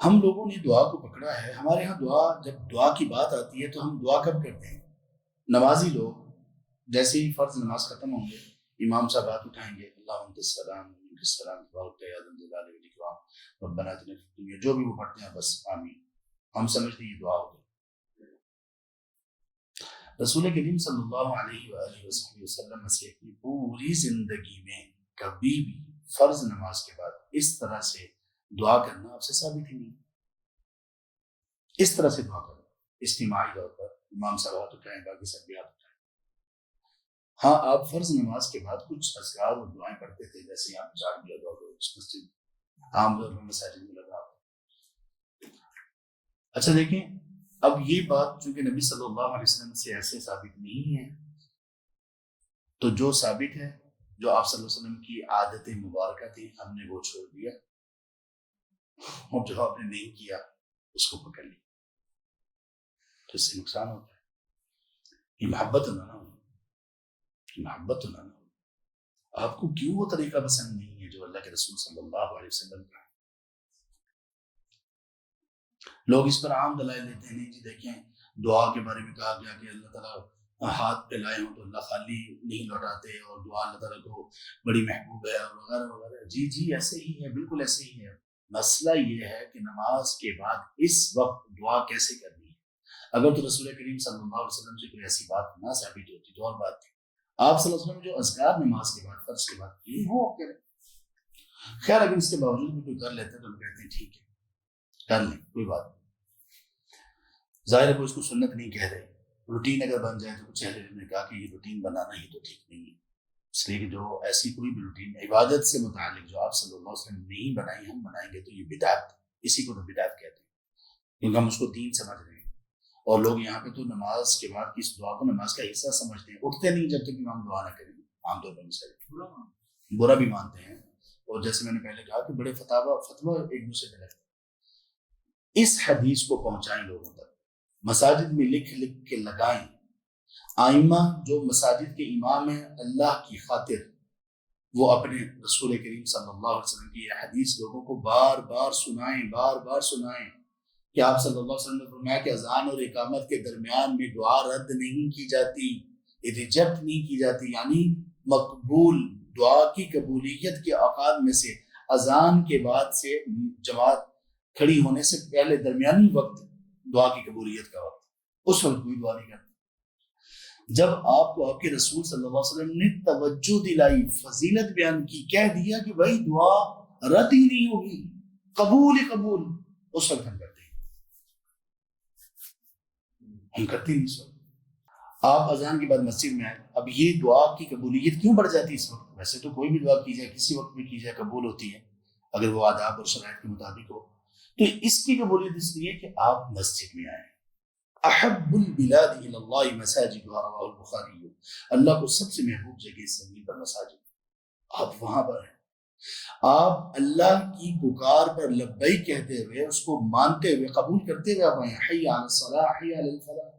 ہم لوگوں نے دعا کو پکڑا ہے. ہمارے ہاں جب دعا کی بات آتی ہے تو ہم دعا کب کرتے ہیں؟ نمازی لوگ جیسے ہی فرض نماز ختم ہوں گے امام صاحب ہاتھ اٹھائیں گے, اللہ انت السلام منک السلام تبارک یا ذا الجلال والاکرام ربنا اتنا فی الدنیا, جو بھی وہ پڑھتے ہیں بس آمین. ہم سمجھتے ہیں یہ دعا ہو گئی. رسول کریم صلی اللہ علیہ وآلہ وسلم سے اپنی پوری زندگی میں کبھی بھی فرض نماز کے بعد اس طرح سے دعا کرنا آپ سے ثابت ہی نہیں. اس طرح سے دعا کرنا اجتماعی طور پر امام صاحب ہاتھ اٹھائیں, باقی سب بھی ہاتھ اٹھائیں. ہاں آپ فرض نماز کے بعد کچھ اذکار اور دعائیں پڑھتے تھے, جیسے یہاں پہ چار دیا دعا مسجد عام طور پر مساجد میں لگا. اچھا دیکھیں, اب یہ بات چونکہ نبی صلی اللہ علیہ وسلم سے ایسے ثابت نہیں ہے, تو جو ثابت ہے, جو آپ صلی اللہ علیہ وسلم کی عادت مبارکہ تھی, ہم نے وہ چھوڑ دیا, اور جو آپ نے نہیں کیا اس کو پکڑ لیا. تو اس سے نقصان ہوتا ہے. یہ محبت نہ ہو, محبت نہ ہو. آپ کو کیوں وہ طریقہ پسند نہیں ہے جو اللہ کے رسول صلی اللہ علیہ وسلم کا ہے؟ لوگ اس پر عام دلائل دیتے ہیں, نہیں جی دیکھیں دعا کے بارے میں کہا گیا کہ اللہ تعالیٰ ہاتھ پہ لائے ہوں تو اللہ خالی نہیں لوٹاتے, اور دعا اللہ تعالیٰ کو بڑی محبوب ہے, اور وغیرہ وغیرہ. جی جی ایسے ہی ہے, بالکل ایسے ہی ہے. مسئلہ یہ ہے کہ نماز کے بعد اس وقت دعا کیسے کرنی ہے. اگر تو رسول کریم صلی اللہ علیہ وسلم سے کوئی ایسی بات نہ ثابت ہوتی تو اور بات تھی. آپ صلی اللہ علیہ وسلم جو اذکار نماز کے بعد فرض کے بعد یہ ہو کریں. خیر اگر اس کے باوجود بھی کوئی کر لیتے تو ہم کہتے ہیں ٹھیک ہے کر لیں, کوئی بات نہیں. ظاہر ہے کوئی اس کو سنت نہیں کہہ رہے. روٹین اگر بن جائے تو کچھ اہل علم نے کہا کہ یہ روٹین بنانا ہی تو ٹھیک نہیں ہے, اس لیے کہ جو ایسی کوئی بھی روٹین عبادت سے متعلق جو آپ صلی اللہ علیہ وسلم نے نہیں بنائی ہم بنائیں گے تو یہ بدعت, اسی کو تو بدعت کہتے ہیں, کیونکہ ہم اس کو دین سمجھ رہے ہیں. اور لوگ یہاں پہ تو نماز کے بعد اس دعا کو نماز کا حصہ سمجھتے ہیں, اٹھتے نہیں جب تک امام دعا نہ کریں. عام طور پر برا بھی مانتے ہیں, اور جیسے میں نے پہلے کہا کہ بڑے فتویٰ ایک دوسرے پہ لگتے ہیں. اس حدیث کو پہنچائیں لوگوں تک, مساجد میں لکھ کے لگائیں. آئمہ جو مساجد کے امام ہیں اللہ کی خاطر وہ اپنے رسول کریم صلی اللہ علیہ وسلم کی یہ حدیث لوگوں کو بار بار سنائیں کہ آپ صلی اللہ علیہ وسلم نے فرمایا کہ اذان اور اقامت کے درمیان میں دعا رد نہیں کی جاتی, ریجیکٹ نہیں کی جاتی. یعنی مقبول دعا کی قبولیت کے اوقات میں سے اذان کے بعد سے جماعت کھڑی ہونے سے پہلے درمیانی وقت دعا کی قبولیت کا وقت, اس وقت کوئی دعا نہیں کرتا. جب آپ کو آپ کے رسول صلی اللہ علیہ وسلم نے توجہ دلائی, فضیلت بیان کی, کہہ دیا کہ بھائی دعا رد ہی نہیں ہوگی, قبول, اس وقت ہم کرتے نہیں. اس وقت آپ اذان کے بعد مسجد میں آئے, اب یہ دعا کی قبولیت کیوں بڑھ جاتی ہے اس وقت؟ ویسے تو کوئی بھی دعا کی جائے کسی وقت بھی کی جائے قبول ہوتی ہے اگر وہ آداب اور شرائط کے مطابق ہو. تو اس کی قبولیت اس لیے کہ آپ مسجد میں آئے. احب البلاد الی اللہ مساجدها رواه البخاری, اللہ کو سب سے محبوب جگہ اس زمین پر مساجد, آپ وہاں پر ہیں. آپ اللہ کی پکار پر لبیک کہتے ہوئے, اس کو مانتے ہوئے, قبول کرتے ہوئے آپ آئے. حی علی الصلاح حی علی الفلاح.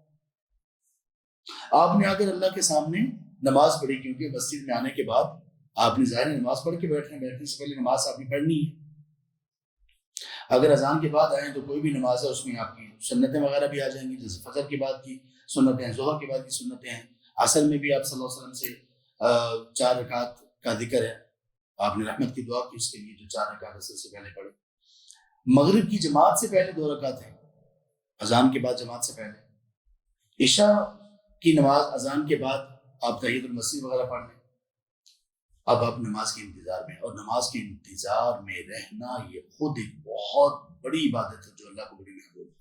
آپ نے اگر اللہ کے سامنے نماز پڑھی, کیونکہ مسجد میں آنے کے بعد آپ نے ظاہر نماز پڑھ کے بیٹھنے سے پہلے نماز آپ نے پڑھنی ہے. اگر اذان کے بعد آئیں تو کوئی بھی نماز ہے اس میں آپ کی سنتیں وغیرہ بھی آ جائیں گی, جیسے فجر کے بعد کی سنتیں ہیں, ظہر کے بعد کی سنتیں ہیں. عصر میں بھی آپ صلی اللہ علیہ وسلم سے 4 رکعت کا ذکر ہے, آپ نے رحمت کی دعا کی اس کے لیے جو 4 رکعت عصر سے پہلے پڑھے. مغرب کی جماعت سے پہلے 2 رکعت ہیں, اذان کے بعد جماعت سے پہلے. عشاء کی نماز اذان کے بعد آپ تحیۃ المسجد وغیرہ پڑھ لیں. اب آپ نماز کے انتظار میں, اور نماز کے انتظار میں رہنا یہ خود ایک بہت بڑی عبادت ہے جو اللہ کو بڑی محبوب ہے.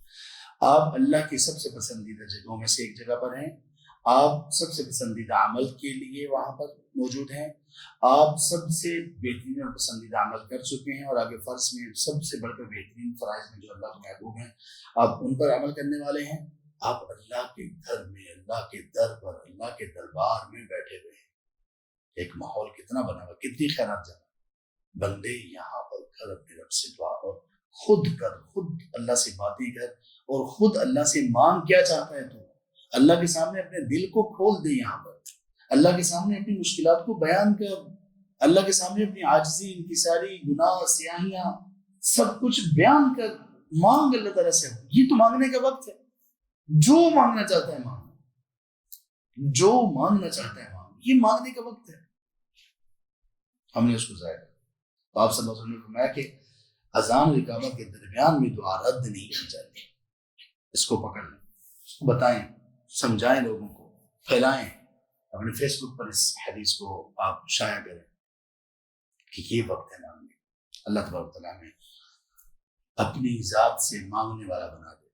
آپ اللہ کی سب سے پسندیدہ جگہوں میں سے ایک جگہ پر ہیں, آپ سب سے پسندیدہ عمل کے لیے وہاں پر موجود ہیں, آپ سب سے بہترین اور پسندیدہ عمل کر چکے ہیں, اور آگے فرض میں سب سے بڑھ کر بہترین فرائض میں جو اللہ کو محبوب ہیں آپ ان پر عمل کرنے والے ہیں. آپ اللہ کے گھر میں, اللہ کے در پر, اللہ کے دربار میں بیٹھے ہوئے ہیں. ایک ماحول کتنا بنا ہوا, کتنی خیرات جمع. بندے یہاں پر کر اپنے رب سے دعا, اور خود اللہ سے باتیں کر, اور خود اللہ سے مانگ کیا چاہتا ہے. تو اللہ کے سامنے اپنے دل کو کھول دے, یہاں پر اللہ کے سامنے اپنی مشکلات کو بیان کر, اللہ کے سامنے اپنی عاجزی, انکساری, گناہ, سیاہیاں سب کچھ بیان کر. مانگ اللہ تعالیٰ سے، یہ تو مانگنے کا وقت ہے، جو مانگنا چاہتا ہے مانگ، جو مانگنا چاہتا ہے مانگ، یہ مانگنے کا وقت ہے، ہم نے اس کو ضائع کر. تو آپ صلی اللہ علیہ وسلم نے فرمایا کہ اذان اور اقامت کے درمیان میں دعا رد نہیں کی جاتی. اس کو پکڑ لیں، اس کو بتائیں، سمجھائیں، لوگوں کو پھیلائیں، اپنے فیس بک پر اس حدیث کو آپ شائع کریں کہ یہ وقت ہے مانگنے. اللہ تبارک و تعالیٰ نے اپنی ذات سے مانگنے والا بنا دے.